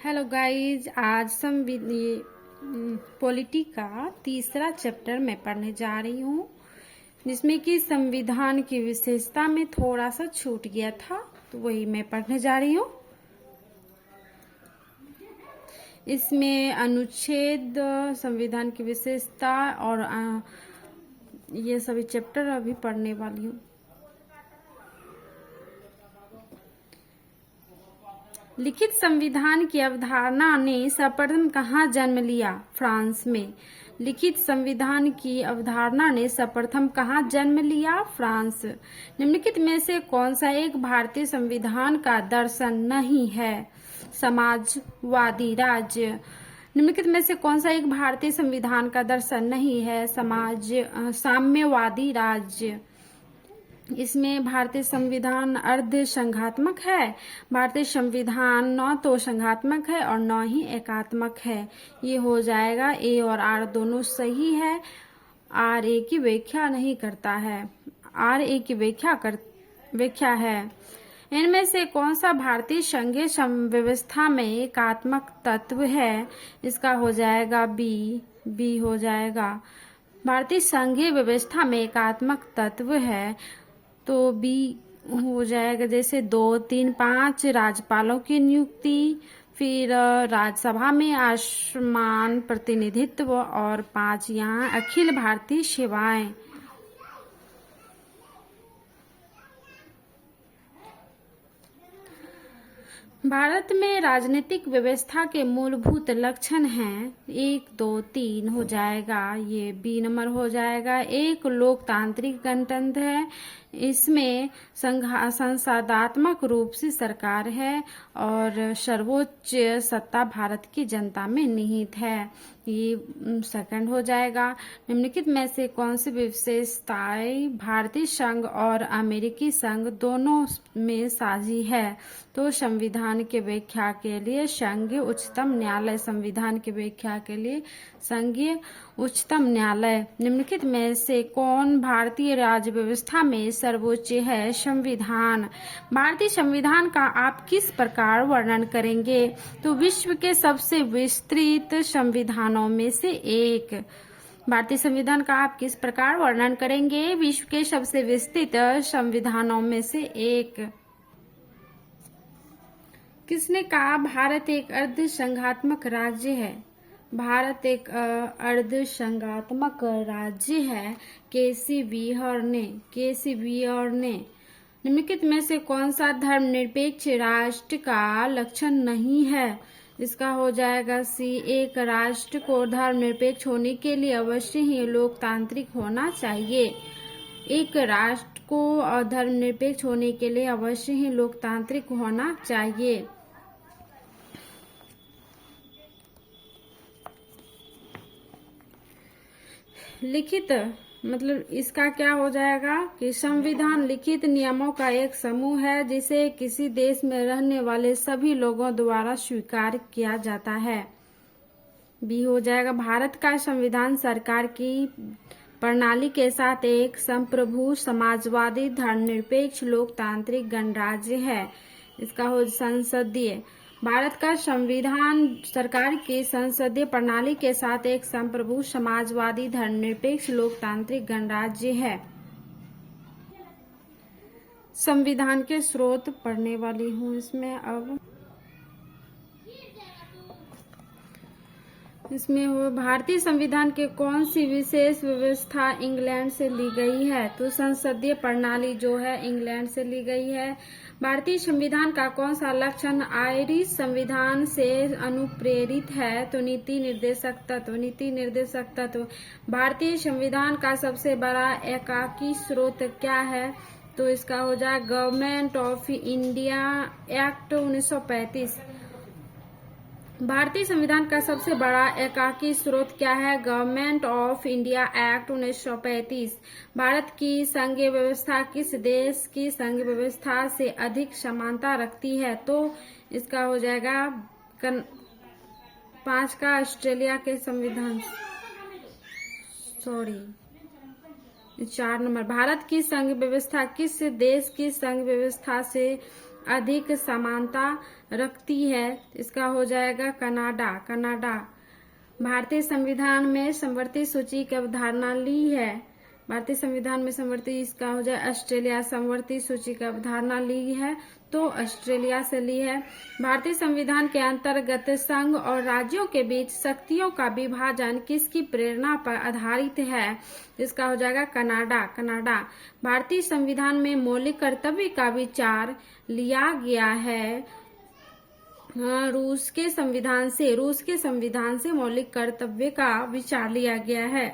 Hello guys, आज polity का तीसरा चैप्टर मैं पढ़ने जा रही हूँ, जिसमें कि संविधान की विशेषता में थोड़ा सा छूट गया था, तो वही मैं पढ़ने जा रही हूँ। इसमें अनुच्छेद, संविधान की विशेषता और ये सभी चैप्टर अभी पढ़ने वाली हूँ। लिखित संविधान की अवधारणा ने सर्वप्रथम कहाँ जन्म लिया? फ्रांस में। लिखित संविधान की अवधारणा ने सर्वप्रथम कहाँ जन्म लिया? फ्रांस। निम्नलिखित में से कौन सा एक भारतीय संविधान का दर्शन नहीं है? समाजवादी राज्य। निम्नलिखित में से कौन सा एक भारतीय संविधान का दर्शन नहीं है? साम्यवादी राज्य। इसमें भारतीय संविधान अर्ध संघात्मक है। भारतीय संविधान न तो संघात्मक है और न ही एकात्मक है। ये हो जाएगा, ए और आर दोनों सही है। आर ए की व्याख्या नहीं करता है, आर ए की व्याख्या है। इनमें से कौन सा भारतीय संघीय व्यवस्था में एकात्मक तत्व है? इसका हो जाएगा बी हो जाएगा। भारतीय संघीय व्यवस्था में एकात्मक तत्व है तो बी हो जाएगा। जैसे 2, 3, 5 राज्यपालों की नियुक्ति, फिर राज्यसभा में असमान प्रतिनिधित्व, और 5 यहाँ अखिल भारतीय सेवाएं। भारत में राजनीतिक व्यवस्था के मूलभूत लक्षण हैं। 1, 2, 3 हो जाएगा, ये बी नंबर हो जाएगा। एक लोकतांत्रिक गणतंत्र है, इसमें संसदात्मक रूप से सरकार है और सर्वोच्च सत्ता भारत की जनता में निहित है, ये सेकंड हो जाएगा। निम्नलिखित में से कौन सी विशेषताएं भारतीय संघ और अमेरिकी संघ दोनों में साझी है? तो संविधान की व्याख्या के लिए संघीय उच्चतम न्यायालय, संविधान की व्याख्या के लिए संघीय उच्चतम न्यायालय। निम्नलिखित में से कौन भारतीय राज्य व्यवस्था में सर्वोच्च है? संविधान। भारतीय संविधान का आप किस प्रकार वर्णन करेंगे? तो विश्व के सबसे विस्तृत संविधानों में से एक। भारतीय संविधान का आप किस प्रकार वर्णन करेंगे? विश्व के सबसे विस्तृत संविधानों में से एक। किसने कहा भारत एक अर्ध संघात्मक राज्य है? भारत एक अर्ध संघात्मक राज्य है, केसी व्हीयर ने। निम्नलिखित में से कौन सा धर्मनिरपेक्ष राष्ट्र का लक्षण नहीं है? इसका हो जाएगा सी। एक राष्ट्र को धर्मनिरपेक्ष होने के लिए अवश्य ही लोकतांत्रिक होना चाहिए। एक राष्ट्र को धर्मनिरपेक्ष होने के लिए अवश्य ही लोकतांत्रिक होना चाहिए। लिखित मतलब इसका क्या हो जाएगा कि संविधान लिखित नियमों का एक समूह है जिसे किसी देश में रहने वाले सभी लोगों द्वारा स्वीकार किया जाता है। बी हो जाएगा। भारत का संविधान सरकार की प्रणाली के साथ एक संप्रभु समाजवादी धर्मनिरपेक्ष लोकतांत्रिक गणराज्य है। इसका हो संसदीय। भारत का संविधान सरकार की संसदीय प्रणाली के साथ एक संप्रभु समाजवादी धर्मनिरपेक्ष लोकतांत्रिक गणराज्य है। संविधान के स्रोत पढ़ने वाली हूँ इसमें। अब इसमें हो भारतीय संविधान के कौन सी विशेष व्यवस्था इंग्लैंड से ली गई है? तो संसदीय प्रणाली जो है इंग्लैंड से ली गई है। भारतीय संविधान का कौन सा लक्षण आयरिश संविधान से अनुप्रेरित है? तो नीति निर्देशक तत्व। भारतीय संविधान का सबसे बड़ा एकाकी स्रोत क्या है? तो इसका हो जाए गवर्नमेंट ऑफ इंडिया एक्ट 1935। भारतीय संविधान का सबसे बड़ा एकाकी स्रोत क्या है? Government of India act 1935। Bharat की संघीय व्यवस्था किस देश की संघीय व्यवस्था से अधिक समानता रखती है? तो इसका हो जाएगा 5 का ऑस्ट्रेलिया के संविधान, 4 नंबर। भारत की संघ व्यवस्था किस देश की संघ व्यवस्था से अधिक समानता रखती है? इसका हो जाएगा कनाडा। कनाडा। भारतीय संविधान में समवर्ती सूची की अवधारणा ली है? भारतीय संविधान में समवर्ती, इसका हो जाए ऑस्ट्रेलिया। समवर्ती सूची की अवधारणा ली है तो ऑस्ट्रेलिया से ली है। भारतीय संविधान के अंतर्गत संघ और राज्यों के बीच शक्तियों का विभाजन किसकी प्रेरणा पर आधारित है? इसका हो जाएगा कनाडा। कनाडा। भारतीय संविधान में मौलिक कर्तव्य का विचार लिया गया है रूस के संविधान से। रूस के संविधान से मौलिक कर्तव्य का विचार लिया गया है।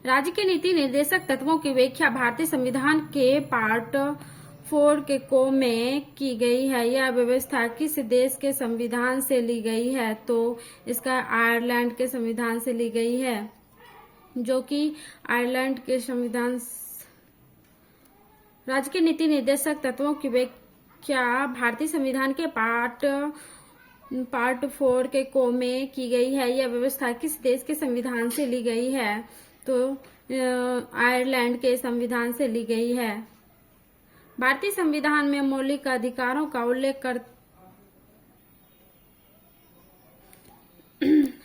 राज्य के नीति निर्देशक तत्वों की व्याख्या भारतीय संविधान के पार्ट 4 के को में की गई है। यह व्यवस्था किस देश के संविधान से ली गई है? तो इसका आयरलैंड के संविधान से ली गई है, जो कि आयरलैंड के संविधान। राज्य के नीति निर्देशक तत्वों की व्याख्या भारतीय संविधान के पार्ट 4 के को में की गई है। यह व्यवस्था किस देश के संविधान से ली गई है? तो आयरलैंड के संविधान से ली गई है। भारतीय संविधान में मौलिक अधिकारों का उल्लेख कर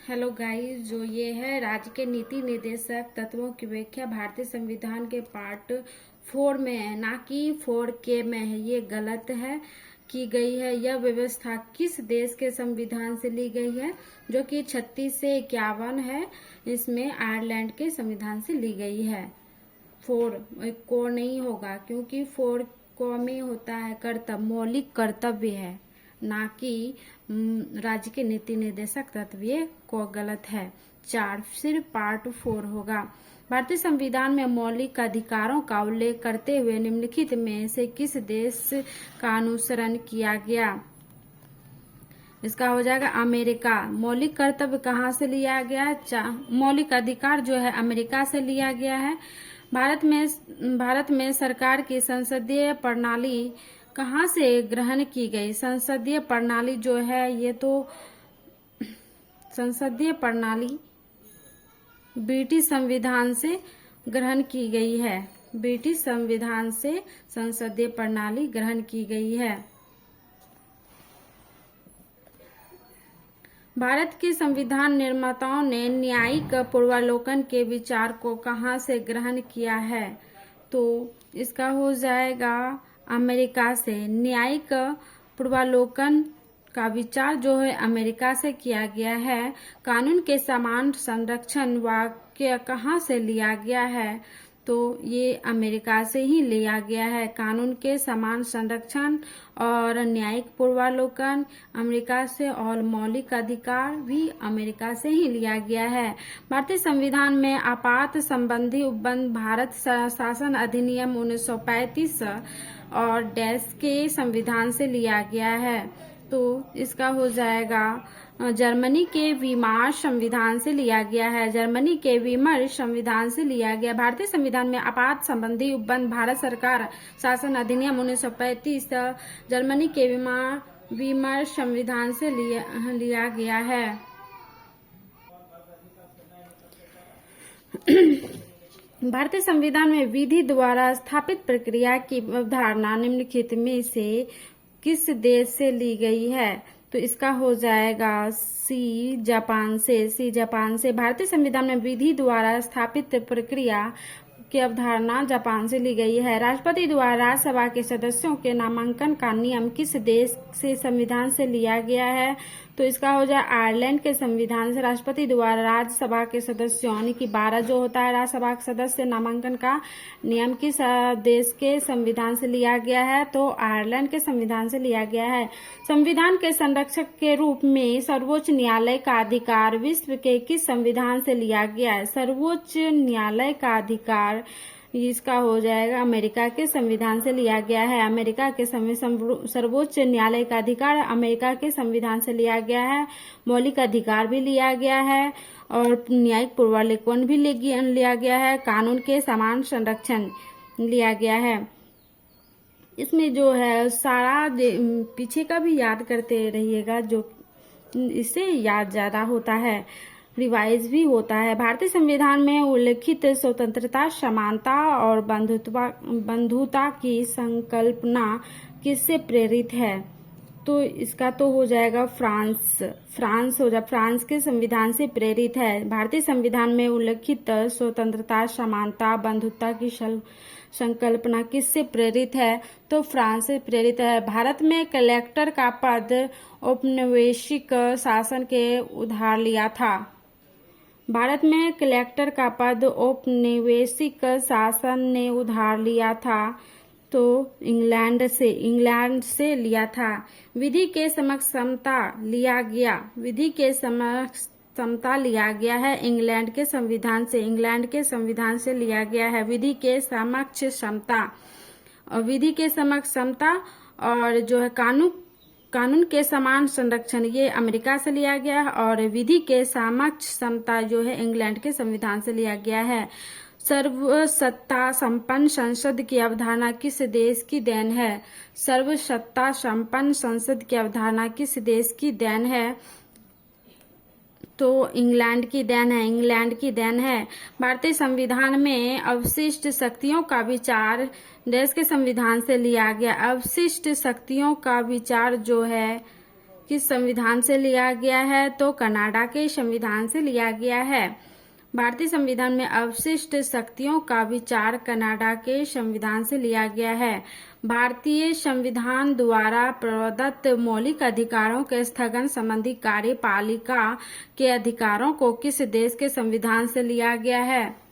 हेलो गाइस, जो ये है राज्य के नीति निर्देशक तत्वों की व्याख्या भारतीय संविधान के पार्ट 4 में है, ना कि 4K में है। ये गलत है, की गई है। यह व्यवस्था किस देश के संविधान से ली गई है? जो कि 36 से 51 है, इसमें आयरलैंड के संविधान से ली गई है। 4 को नहीं होगा, क्योंकि 4 को में होता है कर्तव्य, मौलिक कर्तव्य है, ना कि राज्य के नीति निर्देशक तत्व। ये को गलत है। 4 सिर्फ पार्ट 4 होगा। भारतीय संविधान में मौलिक अधिकारों का उल्लेख करते हुए निम्नलिखित में से किस देश का अनुसरण किया गया? इसका हो जाएगा अमेरिका। मौलिक कर्तव्य कहाँ से लिया गया? मौलिक अधिकार जो है अमेरिका से लिया गया है। भारत में सरकार की संसदीय प्रणाली कहाँ से ग्रहण की गई? संसदीय प्रणाली जो है, ये तो संसदीय प्रणाली ब्रिटिश संविधान से ग्रहण की गई है। ब्रिटिश संविधान से संसदीय प्रणाली ग्रहण की गई है। भारत के संविधान निर्माताओं ने न्यायिक पूर्वावलोकन के विचार को कहाँ से ग्रहण किया है? तो इसका हो जाएगा अमेरिका से। न्यायिक पूर्वावलोकन का विचार जो है अमेरिका से किया गया है। कानून के समान संरक्षण वाक्य कहाँ से लिया गया है? तो ये अमेरिका से ही लिया गया है। कानून के समान संरक्षण और न्यायिक पूर्वावलोकन अमेरिका से, और मौलिक अधिकार भी अमेरिका से ही लिया गया है। भारतीय संविधान में आपात संबंधी उपबंध भारत शासन अधिनियम 1935 और देश के संविधान से लिया गया है। तो इसका हो जाएगा जर्मनी के वीमार संविधान से लिया गया है। जर्मनी के वीमर संविधान से लिया गया। भारतीय संविधान में आपात संबंधी उपबंध भारत सरकार शासन अधिनियम 1935 जर्मनी के वीमर संविधान से लिया गया है। भारतीय संविधान में विधि द्वारा स्थापित प्रक्रिया की अवधारणा निम्नलिखित में से किस देश से ली गई है? तो इसका हो जाएगा सी जापान से। सी जापान से। भारतीय संविधान में विधि द्वारा स्थापित प्रक्रिया की अवधारणा जापान से ली गई है। राष्ट्रपति द्वारा राज्यसभा के सदस्यों के नामांकन का नियम किस देश से संविधान से लिया गया है? तो इसका हो जाए आयरलैंड के संविधान से। राष्ट्रपति द्वारा राज्यसभा के सदस्यों यानी कि 12 जो होता है राज्यसभा के सदस्य नामांकन का नियम किस देश के संविधान से लिया गया है? तो आयरलैंड के संविधान से लिया गया है। संविधान के संरक्षक के रूप में सर्वोच्च न्यायालय का अधिकार विश्व के किस संविधान से लिया गया है? सर्वोच्च न्यायालय का अधिकार इसका हो जाएगा अमेरिका के संविधान से लिया गया है। अमेरिका के सर्वोच्च न्यायालय का अधिकार अमेरिका के संविधान से लिया गया है। मौलिक अधिकार भी लिया गया है और न्यायिक पूर्वावलोकन भी लिया गया है। कानून के समान संरक्षण लिया गया है। इसमें जो है सारा पीछे का भी याद करते रहिएगा, जो इससे याद ज्यादा होता है, रिवाइज भी होता है। भारतीय संविधान में उल्लिखित स्वतंत्रता, समानता और बंधुता की संकल्पना किससे प्रेरित है? तो इसका तो हो जाएगा फ्रांस हो जाए, फ्रांस के संविधान से प्रेरित है। भारतीय संविधान में उल्लिखित स्वतंत्रता, समानता, बंधुत्व की संकल्पना किससे प्रेरित है? तो फ्रांस से प्रेरित है। भारत में कलेक्टर का पद औपनिवेशिक शासन के उधार लिया था। भारत में कलेक्टर का पद औपनिवेशिक शासन ने उधार लिया था, तो इंग्लैंड से लिया था। विधि के समक्ष समता लिया गया, विधि के समक्ष समता लिया गया है इंग्लैंड के संविधान से, इंग्लैंड के संविधान से लिया गया है विधि के समक्ष समता। और विधि के समक्ष समता और जो है कानून के समान संरक्षण, ये अमेरिका से लिया गया है। और विधि के समक्ष समता जो है इंग्लैंड के संविधान से लिया गया है। सर्वसत्ता संपन्न संसद की अवधारणा किस देश की देन है? सर्वसत्ता संपन्न संसद की अवधारणा किस देश की देन है? तो इंग्लैंड की देन है, इंग्लैंड की देन है। भारतीय संविधान में अवशिष्ट शक्तियों का विचार देश के संविधान से लिया गया। अवशिष्ट शक्तियों का विचार जो है किस संविधान से लिया गया है? तो कनाडा के संविधान से लिया गया है। भारतीय संविधान में अवशिष्ट शक्तियों का विचार कनाडा के संविधान से लिया गया है। भारतीय संविधान द्वारा प्रदत्त मौलिक अधिकारों के स्थगन संबंधी कार्यपालिका के अधिकारों को किस देश के संविधान से लिया गया है?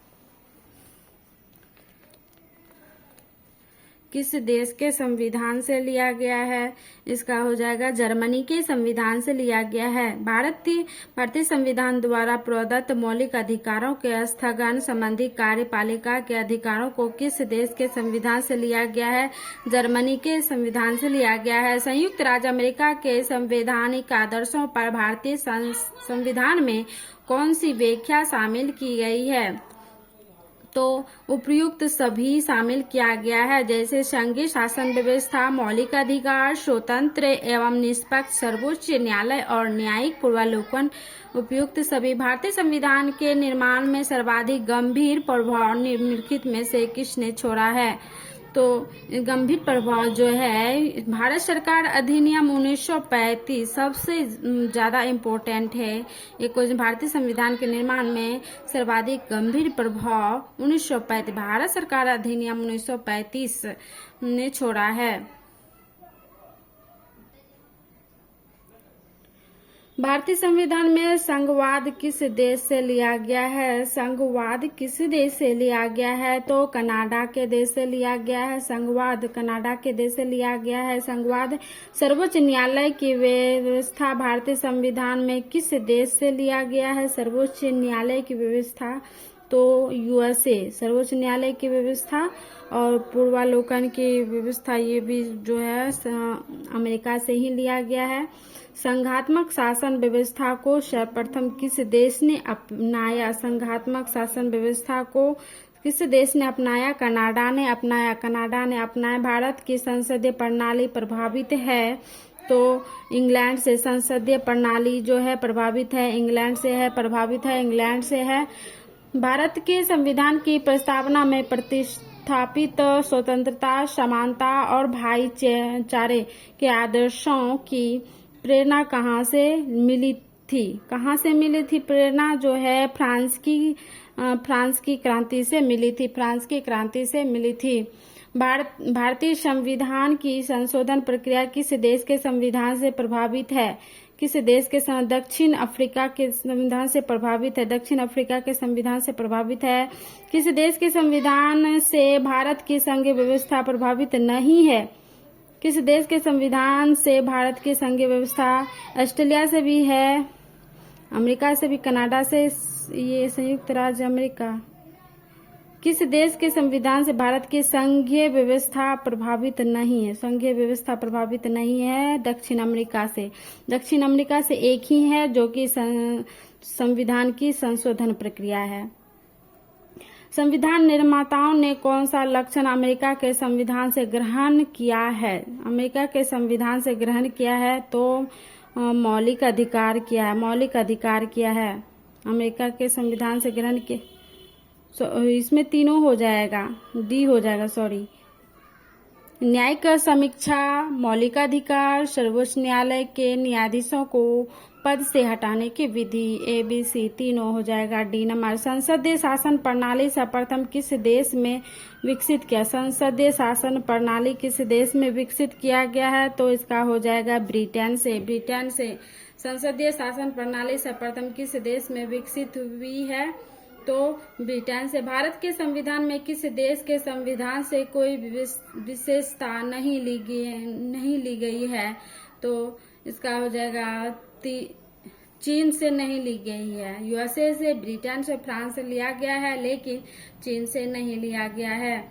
किस देश के संविधान से लिया गया है? इसका हो जाएगा जर्मनी के संविधान से लिया गया है। भारतीय संविधान द्वारा प्रदत्त मौलिक अधिकारों के स्थगन संबंधी कार्यपालिका के अधिकारों को किस देश के संविधान से लिया गया है? जर्मनी के संविधान से लिया गया है। संयुक्त राज्य अमेरिका के संवैधानिक आदर्शों पर भारतीय संविधान में कौन सी व्याख्या शामिल की गई है? तो उपयुक्त सभी शामिल किया गया है, जैसे संघीय शासन व्यवस्था, मौलिक अधिकार, स्वतंत्र एवं निष्पक्ष सर्वोच्च न्यायालय और न्यायिक पूर्वावलोकन। उपयुक्त सभी। भारतीय संविधान के निर्माण में सर्वाधिक गंभीर प्रभाव निम्नलिखित में से किसने छोड़ा है? तो गंभीर प्रभाव जो है भारत सरकार अधिनियम 1935 सबसे ज्यादा इम्पोर्टेंट है। ये क्वेश्चन भारतीय संविधान के निर्माण में सर्वाधिक गंभीर प्रभाव 1935 भारत सरकार अधिनियम 1935 ने छोड़ा है। भारतीय संविधान में संघवाद किस देश से लिया गया है? संघवाद किस देश से लिया गया है? तो कनाडा के देश से लिया गया है। संघवाद कनाडा के देश से लिया गया है। संघवाद। सर्वोच्च न्यायालय की व्यवस्था भारतीय संविधान में किस देश से लिया गया है? सर्वोच्च न्यायालय की व्यवस्था तो यूएसए, सर्वोच्च न्यायालय की व्यवस्था और पूर्वावलोकन की व्यवस्था ये भी जो है अमेरिका से ही लिया गया है। संघात्मक शासन व्यवस्था को सर्वप्रथम किस देश ने अपनाया? संघात्मक शासन व्यवस्था को किस देश ने अपनाया? कनाडा ने अपनाया, कनाडा ने अपनाया। भारत की संसदीय प्रणाली प्रभावित है तो इंग्लैंड से। संसदीय प्रणाली जो है प्रभावित है इंग्लैंड से है, प्रभावित है इंग्लैंड से है। भारत के संविधान की प्रस्तावना में प्रतिस्थापित स्वतंत्रता, समानता और भाईचारे के आदर्शों की प्रेरणा कहाँ से मिली थी? कहाँ से मिली थी प्रेरणा? जो है फ्रांस की क्रांति से मिली थी, फ्रांस की क्रांति से मिली थी। भारतीय संविधान की संशोधन प्रक्रिया किस देश के संविधान से प्रभावित है? किस देश के? दक्षिण अफ्रीका के संविधान से प्रभावित है, दक्षिण अफ्रीका के संविधान से प्रभावित है। किस देश के संविधान से भारत की संघीय व्यवस्था प्रभावित नहीं है? किस देश के संविधान से भारत की संघीय व्यवस्था? ऑस्ट्रेलिया से भी है, अमेरिका से भी, कनाडा से, ये संयुक्त राज्य अमेरिका। किस देश के संविधान से भारत की संघीय व्यवस्था प्रभावित नहीं है? संघीय व्यवस्था प्रभावित नहीं है दक्षिण अमेरिका से। दक्षिण अमेरिका से एक ही है जो कि संविधान की संशोधन प्रक्रिया है। संविधान निर्माताओं ने कौन सा लक्षण अमेरिका के संविधान से ग्रहण किया है? अमेरिका के संविधान से ग्रहण किया है तो मौलिक अधिकार किया है, मौलिक अधिकार किया है। अमेरिका के संविधान से ग्रहण किया, इसमें तीनों हो जाएगा, डी हो जाएगा, सॉरी। न्यायिक समीक्षा, मौलिकाधिकार, सर्वोच्च न्यायालय के न्यायाधीशों को पद से हटाने की विधि, ABC तीनों हो जाएगा। डी नंबर, संसदीय शासन प्रणाली सर्वप्रथम किस देश में विकसित किया? संसदीय शासन प्रणाली किस देश में विकसित किया गया है? तो इसका हो जाएगा ब्रिटेन से। ब्रिटेन से संसदीय शासन प्रणाली सर्वप्रथम किस देश में विकसित हुई है? तो ब्रिटेन से। भारत के संविधान में किस देश के संविधान से कोई विशेषता नहीं ली गई है? तो इसका हो जाएगा चीन से नहीं ली गई है। USA से, ब्रिटेन से, फ्रांस से लिया गया है, लेकिन चीन से नहीं लिया गया है।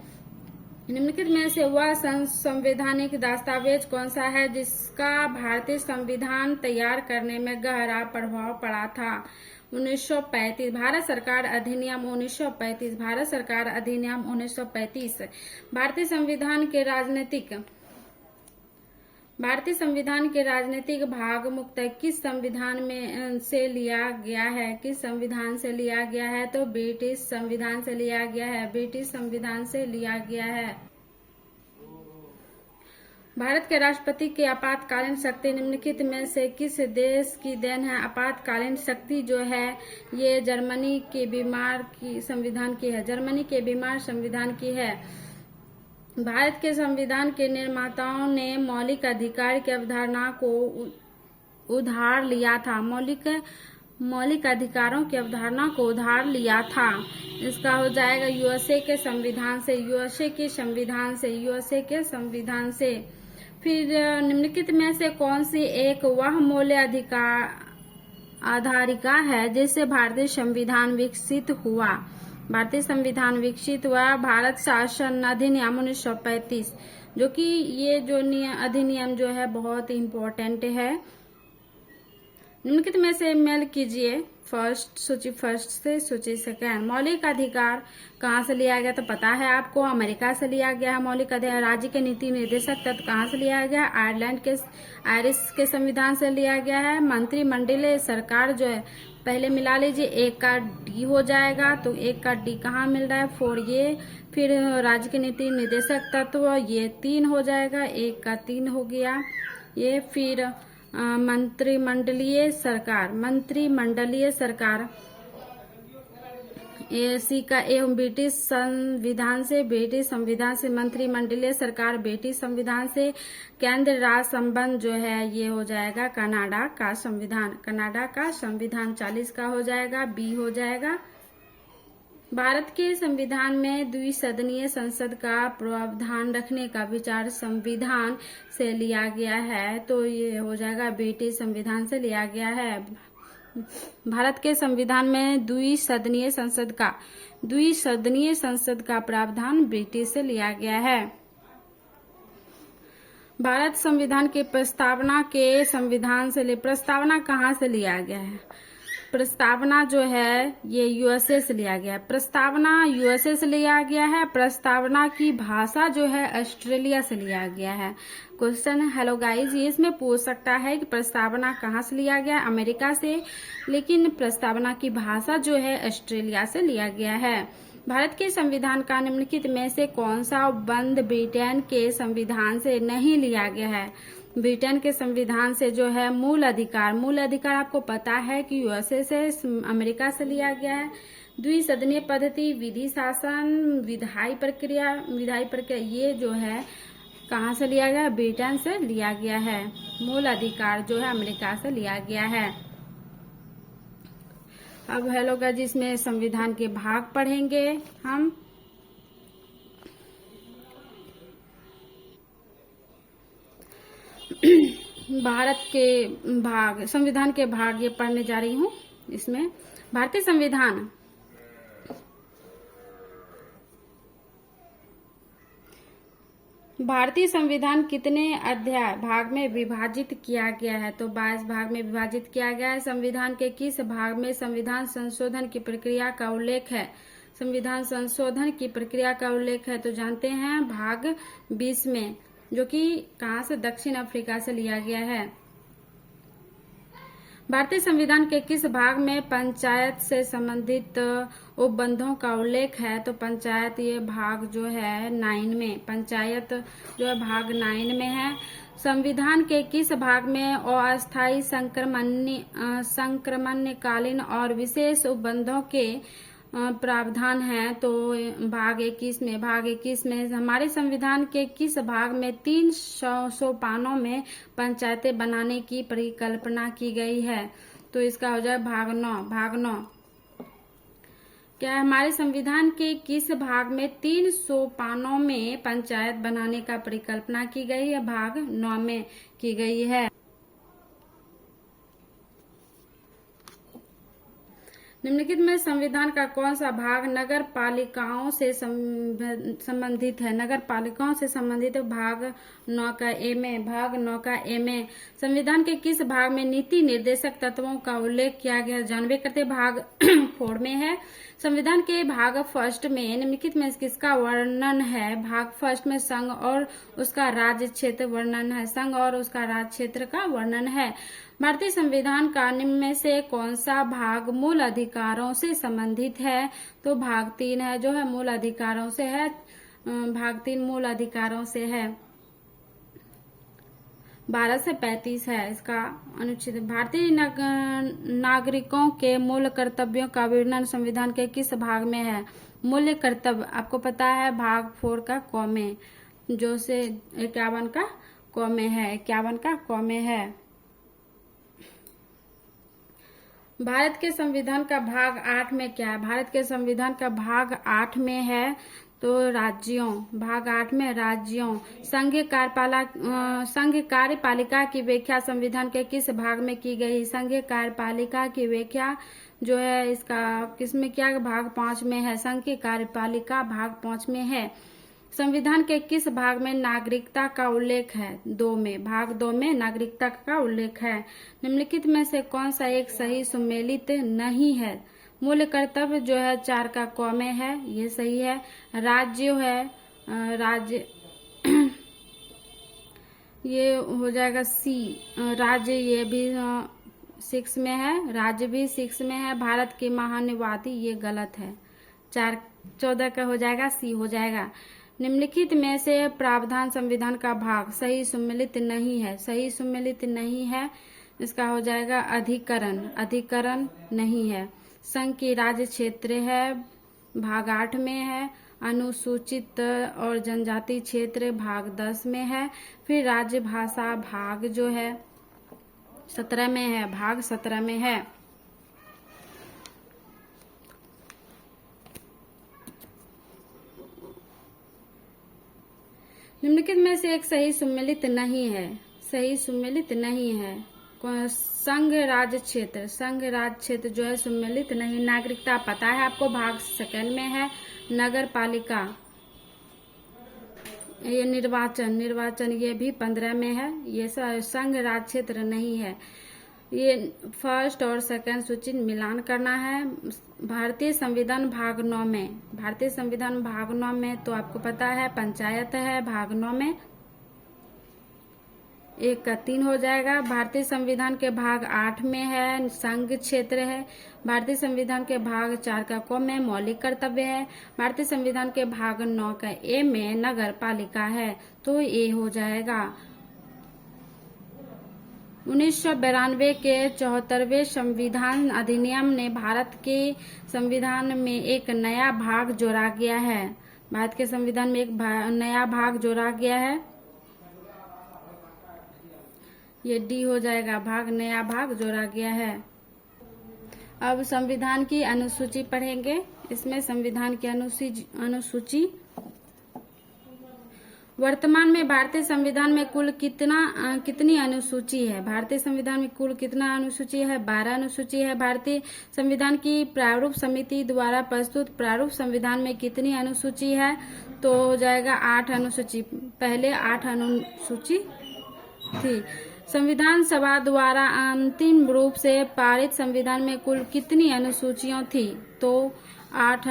निम्नलिखित में से वह संवैधानिक दस्तावेज कौन सा है जिसका भारतीय संविधान तैयार करने में गहरा प्रभाव पड़ा था? 1935 भारत सरकार अधिनियम 1935। भारत सरकार अधिनियम 1935 भारतीय संविधान के राजनीतिक भाग मुक्त किस संविधान में से लिया गया है? किस संविधान से लिया गया है? तो ब्रिटिश संविधान से लिया गया है। ब्रिटिश संविधान से लिया गया है। भारत के राष्ट्रपति की आपातकालीन शक्ति निम्नलिखित में से किस देश की देन है? आपातकालीन शक्ति जो है ये जर्मनी के बीमार की संविधान की है। जर्मनी के बीमार संविधान की है। भारत के संविधान के निर्माताओं ने मौलिक अधिकार की अवधारणा को उधार लिया था। मौलिक अधिकारों की अवधारणा को उधार लिया था। इसका हो जाएगा USA के संविधान से। USA के संविधान से। USA के संविधान से। फिर निम्नलिखित में से कौन सी एक वह मूल्य अधिकार आधारिका है जिससे भारतीय संविधान विकसित हुआ? भारतीय संविधान विकसित हुआ भारत शासन अधिनियम 1935, जो कि ये जो अधिनियम जो है बहुत इम्पोर्टेंट है। निम्नलिखित में से मेल कीजिए सूची फर्स्ट से सूची सेकेंड। मौलिक अधिकार कहाँ से लिया गया? तो पता है आपको, अमेरिका से लिया गया है। मौलिक अधिकार राज्य के नीति निर्देशक तत्व कहाँ से लिया गया? आयरिश के संविधान से लिया गया है। मंत्रिमंडलीय सरकार जो है, पहले मिला लीजिए, एक का डी हो जाएगा, तो एक का डी कहाँ मिल रहा है? 4 ये। फिर राज्य के नीति निर्देशक तत्व ये 3 हो जाएगा, एक का 3 हो गया ये। फिर मंत्रिमंडलीय सरकार सी का एवं ब्रिटिश संविधान से मंत्रिमंडलीय सरकार ब्रिटिश संविधान से। केंद्र राज्य संबंध जो है ये हो जाएगा कनाडा का संविधान 40 का हो जाएगा, बी हो जाएगा। भारत के संविधान में द्विसदनीय संसद का प्रावधान रखने का विचार संविधान से लिया गया है, तो ये हो जाएगा ब्रिटिश संविधान से लिया गया है। भारत के संविधान में द्विसदनीय संसद का प्रावधान ब्रिटिश से लिया गया है। भारत संविधान की प्रस्तावना कहाँ से लिया गया है? प्रस्तावना जो है ये USA से लिया गया है। प्रस्तावना USA से लिया गया है। प्रस्तावना की भाषा जो है ऑस्ट्रेलिया से लिया गया है। क्वेश्चन हेलो गाइज, ये इसमें पूछ सकता है कि प्रस्तावना कहाँ से लिया गया है? अमेरिका से, लेकिन प्रस्तावना की भाषा जो है ऑस्ट्रेलिया से लिया गया है। भारत के संविधान का निम्नलिखित में से कौन सा बंद ब्रिटेन के संविधान से नहीं लिया गया है? ब्रिटेन के संविधान से जो है मूल अधिकार आपको पता है कि USA से, अमेरिका से लिया गया है। द्विसदनीय पद्धति, विधि शासन, विधायी प्रक्रिया ये जो है कहाँ से लिया गया? ब्रिटेन से लिया गया है। मूल अधिकार जो है अमेरिका से लिया गया है। अब हेलो गाइस, जिसमें संविधान के भाग पढ़ेंगे हम। भारत के भाग, संविधान के भाग ये पढ़ने जा रही हूँ। इसमें भारतीय संविधान कितने अध्याय भाग में विभाजित किया गया है? तो 22 भाग में विभाजित किया गया है। संविधान के किस भाग में संविधान संशोधन की प्रक्रिया का उल्लेख है? संविधान संशोधन की प्रक्रिया का उल्लेख है तो जानते हैं भाग 20 में, जो कि कहाँ से? दक्षिण अफ्रीका से लिया गया है। भारतीय संविधान के किस भाग में पंचायत से संबंधित उपबंधों का उल्लेख है? तो पंचायत ये भाग जो है 9 में, पंचायत जो है भाग 9 में है। संविधान के किस भाग में अस्थायी संक्रमणकालीन और विशेष उपबंधों के प्रावधान है? तो भाग 21 में। भाग 21 में हमारे संविधान के किस भाग में 3 सोपानों में पंचायतें बनाने की परिकल्पना की गई है? तो इसका हो जाए भाग 9। भाग 9 क्या है? हमारे संविधान के किस भाग में 3 सोपानों में पंचायत बनाने का परिकल्पना की गई है? भाग 9 में की गई है। निम्नलिखित में संविधान का कौन सा भाग नगर पालिकाओं से संबंधित है? नगर पालिकाओं से संबंधित भाग 9 का ए में। भाग 9 का ए में संविधान के किस भाग में नीति निर्देशक तत्वों का उल्लेख किया गया? जानवे करते भाग 4 में है। संविधान के भाग 1 में निम्नलिखित में किसका वर्णन है? भाग 1 में संघ और उसका राज्य क्षेत्र वर्णन है। संघ और उसका राज्य क्षेत्र का वर्णन है। भारतीय संविधान का निम्न में से कौन सा भाग मूल अधिकारों से संबंधित है? तो भाग 3 है जो है मूल अधिकारों से है। भाग 3 मूल अधिकारों से है। 12 से 35 है इसका अनुच्छेद। भारतीय नागरिकों के मूल कर्तव्यों का विवरण संविधान के किस भाग में है? मूल्य कर्तव्य आपको पता है भाग 4 का क में, जो से 51 का क में है। 51 का क में है। भारत के संविधान का भाग 8 में क्या है? भारत के संविधान का भाग 8 में है तो राज्यों। भाग 8 में राज्यों। संघीय कार्यपालिका की व्याख्या संविधान के किस भाग में की गई? संघीय कार्यपालिका की व्याख्या जो है इसका किसमें क्या? भाग 5 में है। संघीय कार्यपालिका भाग 5 में है। संविधान के किस भाग में नागरिकता का उल्लेख है? 2 में। भाग 2 में नागरिकता का उल्लेख है। निम्नलिखित में से कौन सा एक सही सुमेलित नहीं है? मूल कर्तव्य जो है 4 का क में है, ये सही है। राज्य है राज्य ये हो जाएगा सी। राज्य ये भी 6 में है। राज्य भी 6 में है। भारत की महानवादी ये गलत है। 14 का हो जाएगा सी हो जाएगा। निम्नलिखित में से प्रावधान संविधान का भाग सही सुमेलित नहीं है। सही सुमेलित नहीं है इसका हो जाएगा अधिकरण। अधिकरण नहीं है। संघ की राज्य क्षेत्र है भाग 8 में है। अनुसूचित और जनजाति क्षेत्र भाग 10 में है। फिर राज्य भाषा भाग जो है 17 में है। भाग 17 में है। निम्नलिखित में से एक सही सुमेलित नहीं है। सही सुमेलित नहीं है। संघ राज्य क्षेत्र। संघ राज्य क्षेत्र जो है सुमेलित नहीं। नागरिकता पता है आपको भाग 2 में है। नगर पालिका ये निर्वाचन ये भी 15 में है। ये संघ राज्य क्षेत्र नहीं है। ये फर्स्ट और सेकंड सूची मिलान करना है। भारतीय संविधान भाग 9 में। भारतीय संविधान भाग 9 में तो आपको पता है पंचायत है भाग 9 में। 1 का 3 हो जाएगा। भारतीय संविधान के भाग 8 में है संघ क्षेत्र है। भारतीय संविधान के भाग 4 का क में मौलिक कर्तव्य है। भारतीय संविधान के भाग 9 का ए में नगर पालिका है तो ए हो जाएगा। 1992 के 74वें संविधान अधिनियम ने भारत के संविधान में एक नया भाग जोड़ा गया है। भारत के संविधान में एक नया भाग जोड़ा गया है। ये डी हो जाएगा। भाग नया भाग जोड़ा गया है। अब संविधान की अनुसूची पढ़ेंगे। इसमें संविधान की अनुसूची वर्तमान में भारतीय संविधान में कुल कितनी अनुसूची है? भारतीय संविधान में कुल कितना अनुसूची है? 12 अनुसूची है। भारतीय संविधान की प्रारूप समिति द्वारा प्रस्तुत प्रारूप संविधान में कितनी अनुसूची है? तो हो जाएगा 8 अनुसूची। पहले 8 अनुसूची थी। संविधान सभा द्वारा अंतिम रूप से पारित संविधान में कुल कितनी अनुसूचियां थी? तो 8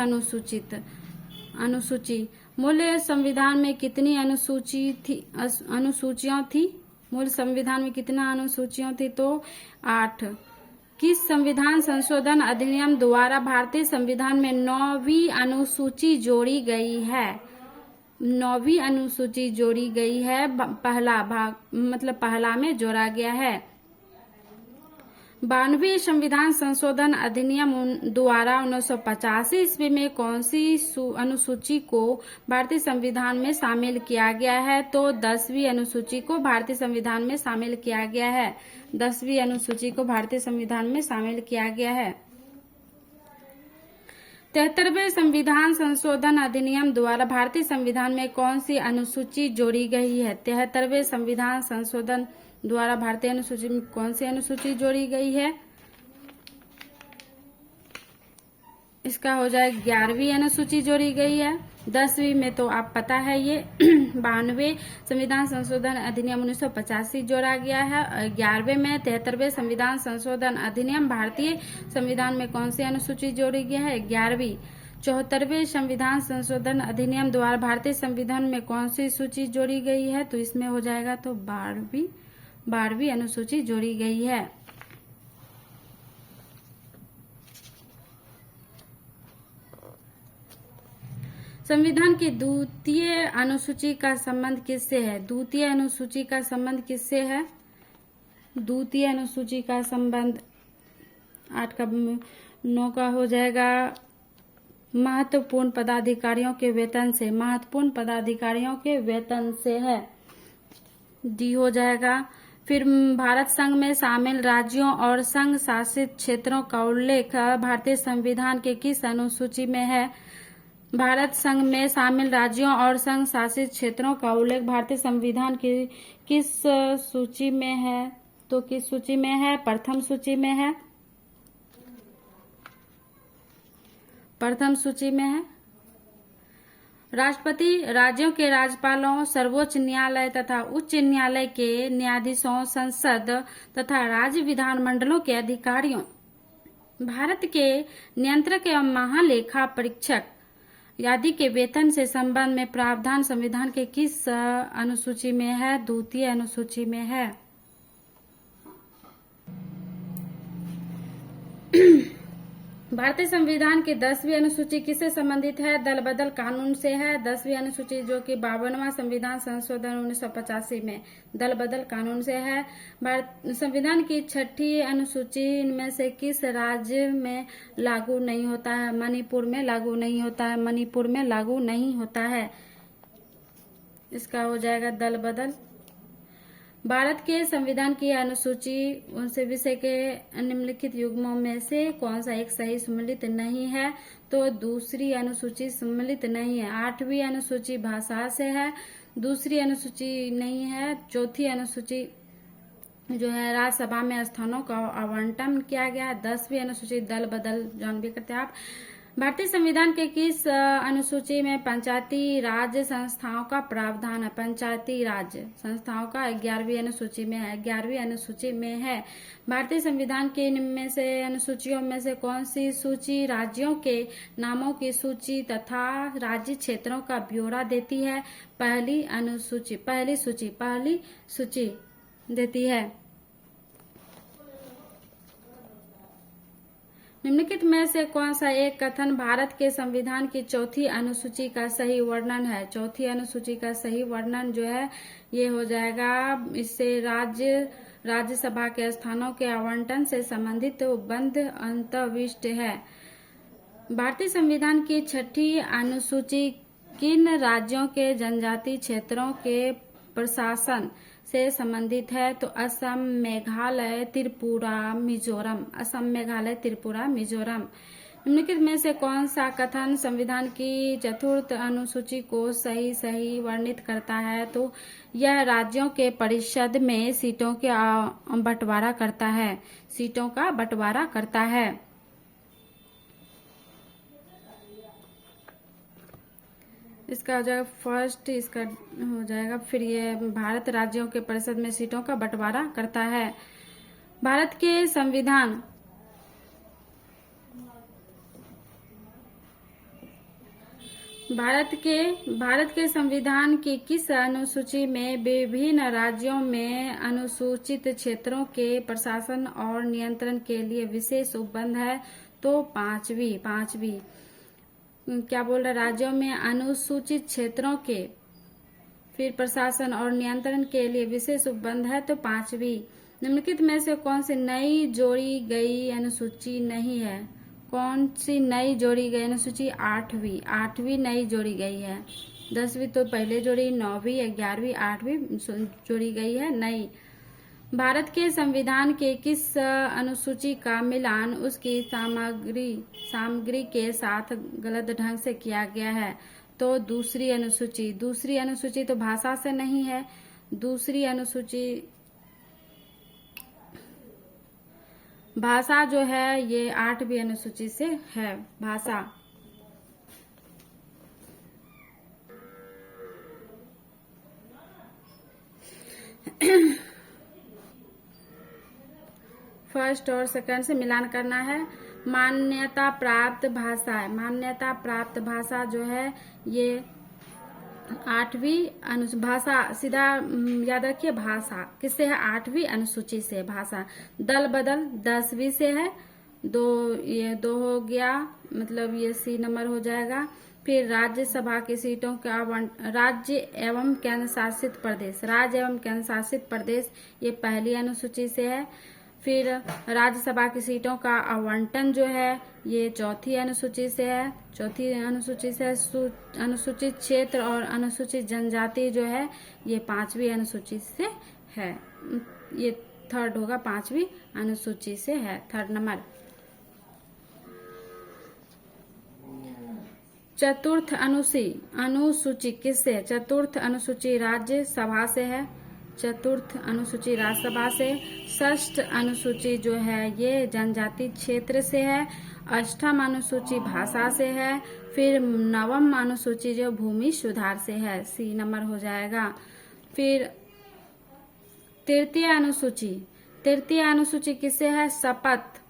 अनुसूची। मूल संविधान में कितनी अनुसूचियां थी? मूल संविधान में कितना अनुसूचियां थी? तो 8। किस संविधान संशोधन अधिनियम द्वारा भारतीय संविधान में 9वीं अनुसूची जोड़ी गई है? 9वीं अनुसूची जोड़ी गई है, पहला भाग मतलब पहला में जोड़ा गया है। 92वें संविधान संशोधन अधिनियम द्वारा 1985 ईस्वी में कौन सी अनुसूची को भारतीय संविधान में शामिल किया गया है? तो 10वीं अनुसूची को भारतीय संविधान में शामिल किया गया है। 10वीं अनुसूची को भारतीय संविधान में शामिल किया गया है। 73वें संविधान संशोधन अधिनियम द्वारा भारतीय संविधान में कौन सी अनुसूची जोड़ी गई है? 73वें संविधान संशोधन द्वारा भारतीय अनुसूची में कौन सी अनुसूची जोड़ी गई है? इसका हो जाए 11वीं अनुसूची जोड़ी गई है। 10वीं में तो आप पता है ये 92वें संविधान संशोधन अधिनियम 1985 जोड़ा गया है। 11वें में 73वें संविधान संशोधन अधिनियम भारतीय संविधान में कौन सी अनुसूची जोड़ी गया है? 11वीं। 74वें संविधान संशोधन अधिनियम द्वारा भारतीय संविधान में कौन सी सूची जोड़ी गई है? तो इसमें हो जाएगा तो 12वीं अनुसूची जोड़ी गई है। संविधान की द्वितीय अनुसूची का संबंध किससे है? द्वितीय अनुसूची का संबंध किससे है? द्वितीय अनुसूची का संबंध 8 का 9 का हो जाएगा महत्वपूर्ण पदाधिकारियों के वेतन से। महत्वपूर्ण पदाधिकारियों के वेतन से है, डी हो जाएगा। फिर भारत संघ में शामिल राज्यों और संघ शासित क्षेत्रों का उल्लेख भारतीय संविधान के किस अनुसूची में है? भारत संघ में शामिल राज्यों और संघ शासित क्षेत्रों का उल्लेख भारतीय संविधान की किस सूची में है? तो किस सूची में है? प्रथम सूची में है। प्रथम सूची में है। राष्ट्रपति राज्यों के राज्यपालों, सर्वोच्च न्यायालय तथा उच्च न्यायालय के न्यायाधीशों, संसद तथा राज्य विधानमंडलों के अधिकारियों, भारत के नियंत्रक एवं महालेखा परीक्षक आदि के वेतन से संबंध में प्रावधान संविधान के किस अनुसूची में है? द्वितीय अनुसूची में है। भारतीय संविधान की 10वीं अनुसूची किससे संबंधित है? दल बदल कानून से है। 10वीं अनुसूची जो कि 52वां संविधान संशोधन 1985 में दल बदल कानून से है। भारत संविधान की 6ठी अनुसूची इनमें से किस राज्य में लागू नहीं होता है? मणिपुर में लागू नहीं होता है। मणिपुर में लागू नहीं होता है। इसका हो जाएगा दल बदल। भारत के संविधान की अनुसूची उनसे विषय के निम्नलिखित युग्मों में से कौन सा एक सही सम्मिलित नहीं है? तो दूसरी अनुसूची सम्मिलित नहीं है। 8वीं अनुसूची भाषा से है। दूसरी अनुसूची नहीं है। चौथी अनुसूची जो है राज्यसभा में स्थानों का आवंटन किया गया। 10वीं अनुसूची दल बदल जान भी करते हैं आप। भारतीय संविधान के किस अनुसूची में पंचायती राज संस्थाओं का प्रावधान है? पंचायती राज संस्थाओं का 11वीं अनुसूची में है। 11वीं अनुसूची में है। भारतीय संविधान के इनमें से अनुसूचियों में से कौन सी सूची राज्यों के नामों की सूची तथा राज्य क्षेत्रों का ब्यौरा देती है? पहली सूची देती है। निम्नलिखित में से कौन सा एक कथन भारत के संविधान की चौथी अनुसूची का सही वर्णन है? चौथी अनुसूची का सही वर्णन जो है ये हो जाएगा, इससे राज्यसभा के स्थानों के आवंटन से संबंधित उपबंध अंतर्विष्ट है। भारतीय संविधान की 6ठी अनुसूची किन राज्यों के जनजातीय क्षेत्रों के प्रशासन से संबंधित है? तो असम, मेघालय, त्रिपुरा, मिजोरम। असम, मेघालय, त्रिपुरा, मिजोरम। निम्नलिखित में से कौन सा कथन संविधान की चतुर्थ अनुसूची को सही वर्णित करता है? तो यह राज्यों के परिषद में सीटों के बंटवारा करता है। सीटों का बंटवारा करता है। इसका हो जाएगा फर्स्ट, इसका हो जाएगा। फिर ये भारत राज्यों के परिषद में सीटों का बंटवारा करता है। भारत के संविधान भारत के संविधान की किस अनुसूची में विभिन्न राज्यों में अनुसूचित क्षेत्रों के प्रशासन और नियंत्रण के लिए विशेष उपबंध है? तो पांचवी क्या बोल रहा है? राज्यों में अनुसूचित क्षेत्रों के फिर प्रशासन और नियंत्रण के लिए विशेष उपबंध है, तो पांचवी। निम्नलिखित में से कौन सी नई जोड़ी गई अनुसूची नहीं है? कौन सी नई जोड़ी गई अनुसूची? आठवीं नई जोड़ी गई है। 10वीं तो पहले जोड़ी, 9वीं, 11वीं, 8वीं जोड़ी गई है नई। भारत के संविधान के किस अनुसूची का मिलान उसकी सामग्री के साथ गलत ढंग से किया गया है? तो दूसरी अनुसूची तो भाषा से नहीं है। दूसरी अनुसूची भाषा जो है ये 8वीं अनुसूची से है। भाषा फर्स्ट और सेकंड से मिलान करना है। मान्यता प्राप्त भाषा जो है ये 8वीं भाषा, सीधा याद रखिए, भाषा किससे है? 8वीं अनुसूची से। भाषा दल बदल 10वीं से है। ये दो हो गया, मतलब ये सी नंबर हो जाएगा। फिर राज्यसभा की सीटों का राज्य एवं केंद्र शासित प्रदेश ये पहली अनुसूची से है। फिर राज्यसभा की सीटों का आवंटन जो है ये चौथी अनुसूची से है। अनुसूचित क्षेत्र और अनुसूचित जनजाति जो है ये 5वीं अनुसूची से है। ये थर्ड होगा, 5वीं अनुसूची से है, थर्ड नंबर। चतुर्थ अनुसूची किससे है? चतुर्थ अनुसूची राज्यसभा से है। षष्ठ अनुसूची जो है ये जनजाति क्षेत्र से है। अष्टम अनुसूची भाषा से है। फिर नवम अनुसूची जो भूमि सुधार से है, सी नंबर हो जाएगा। फिर तृतीय अनुसूची किससे है? शपथ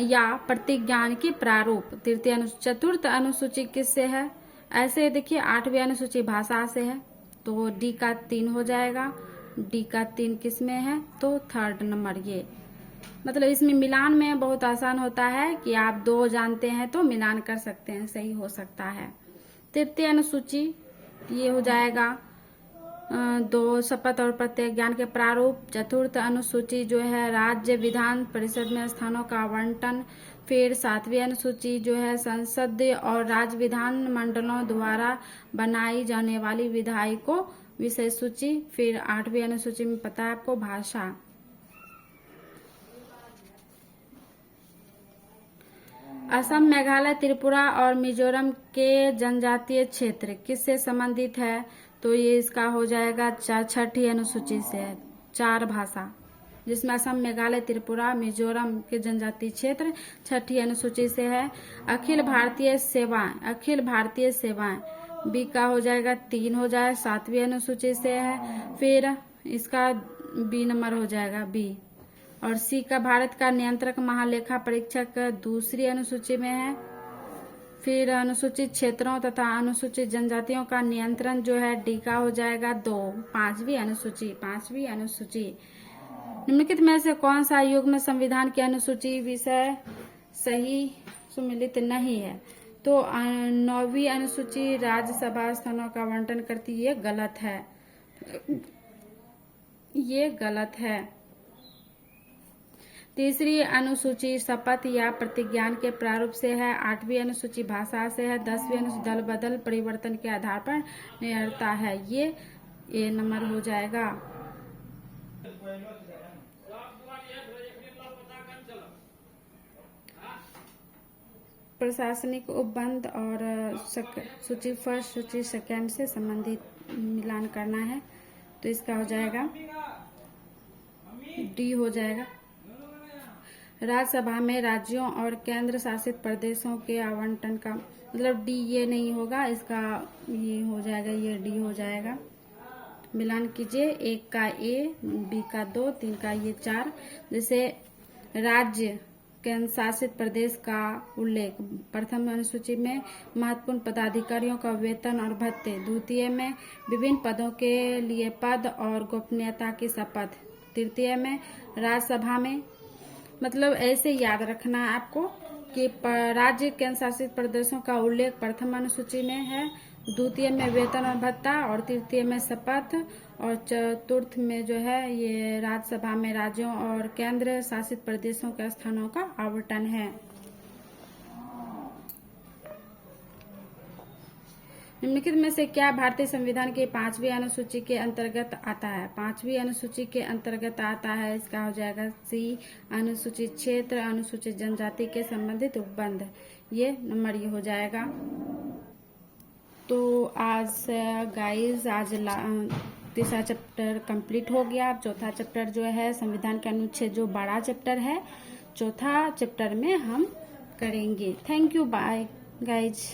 या प्रतिज्ञान की प्रारूप। चतुर्थ अनुसूची किससे है? ऐसे देखिए, 8वीं अनुसूची भाषा से है, तो डी का 3 हो जाएगा। डी का 3 किस में है? तो थर्ड नंबर। ये मतलब इसमें मिलान में बहुत आसान होता है कि आप 2 जानते हैं तो मिलान कर सकते हैं, सही हो सकता है। तृतीय अनुसूची ये हो जाएगा 2 शपथ और प्रत्येक ज्ञान के प्रारूप। चतुर्थ अनुसूची जो है राज्य विधान परिषद में स्थानों का आवंटन। फिर 7वीं अनुसूची जो है संसद और राज्य विधान मंडलों द्वारा बनाई जाने वाली विधायिकों विषय सूची। फिर 8वीं अनुसूची में पता है आपको, भाषा। असम, मेघालय, त्रिपुरा और मिजोरम के जनजातीय क्षेत्र किससे संबंधित है? तो ये इसका हो जाएगा 6ठी अनुसूची से है। 4 भाषा, जिसमें असम, मेघालय, त्रिपुरा, मिजोरम के जनजातीय क्षेत्र 6ठी अनुसूची से है। अखिल भारतीय सेवाएं बी का हो जाएगा 3 हो जाए, 7वीं अनुसूची से है। फिर इसका बी नंबर हो जाएगा, बी। और सी का भारत का नियंत्रक महालेखा परीक्षक 2री अनुसूची में है। फिर अनुसूचित क्षेत्रों तथा अनुसूचित जनजातियों का नियंत्रण जो है डी का हो जाएगा 2, 5वीं अनुसूची। निम्नलिखित में से कौन सा युग्म संविधान की अनुसूची विषय सही सुमिलित नहीं है? तो 9वीं अनुसूची राज्यसभा स्थानों का आवंटन करती है, ये गलत है। 3री अनुसूची शपथ या प्रतिज्ञान के प्रारूप से है। 8वीं अनुसूची भाषा से है। 10वीं अनुसूची दल बदल परिवर्तन के आधार पर निर्णयता है, ये ए नंबर हो जाएगा। प्रशासनिक उपबंध और सूची फर्स्ट, सूची सेकंड से संबंधित मिलान करना है, तो इसका हो जाएगा डी हो जाएगा। राज्यसभा में राज्यों और केंद्र शासित प्रदेशों के आवंटन का मतलब डी ये नहीं होगा, इसका ये हो जाएगा, ये डी हो जाएगा। मिलान कीजिए, 1 का ए, बी का 2, 3 का ये 4। जैसे राज्य केंद्र शासित प्रदेश का उल्लेख। प्रथम अनुसूची में महत्वपूर्ण पदाधिकारियों का वेतन और भत्ते। द्वितीय में विभिन्न पदों के लिए पद और गोपनीयता की शपथ। तृतीय में राज्यसभा में, मतलब ऐसे याद रखना है आपको कि राज्य केंद्र शासित प्रदेशों का उल्लेख प्रथम अनुसूची में है, द्वितीय में वेतन और भत्ता, और तृतीय में शपथ, और चतुर्थ में जो है ये राज्यसभा में राज्यों और केंद्र शासित प्रदेशों के स्थानों का आवंटन है। निम्नलिखित में से क्या भारतीय संविधान की 5वीं अनुसूची के अंतर्गत आता है? 5वीं अनुसूची के अंतर्गत आता है, इसका हो जाएगा सी, अनुसूचित क्षेत्र, अनुसूचित जनजाति के संबंधित उपबंध। ये नंबर ये हो जाएगा। तो आज गाइस आज तीसरा चैप्टर कंप्लीट हो गया। चौथा चैप्टर जो है संविधान के अनुच्छेद जो बड़ा चैप्टर है, चौथा चैप्टर में हम करेंगे। Thank you, bye guys.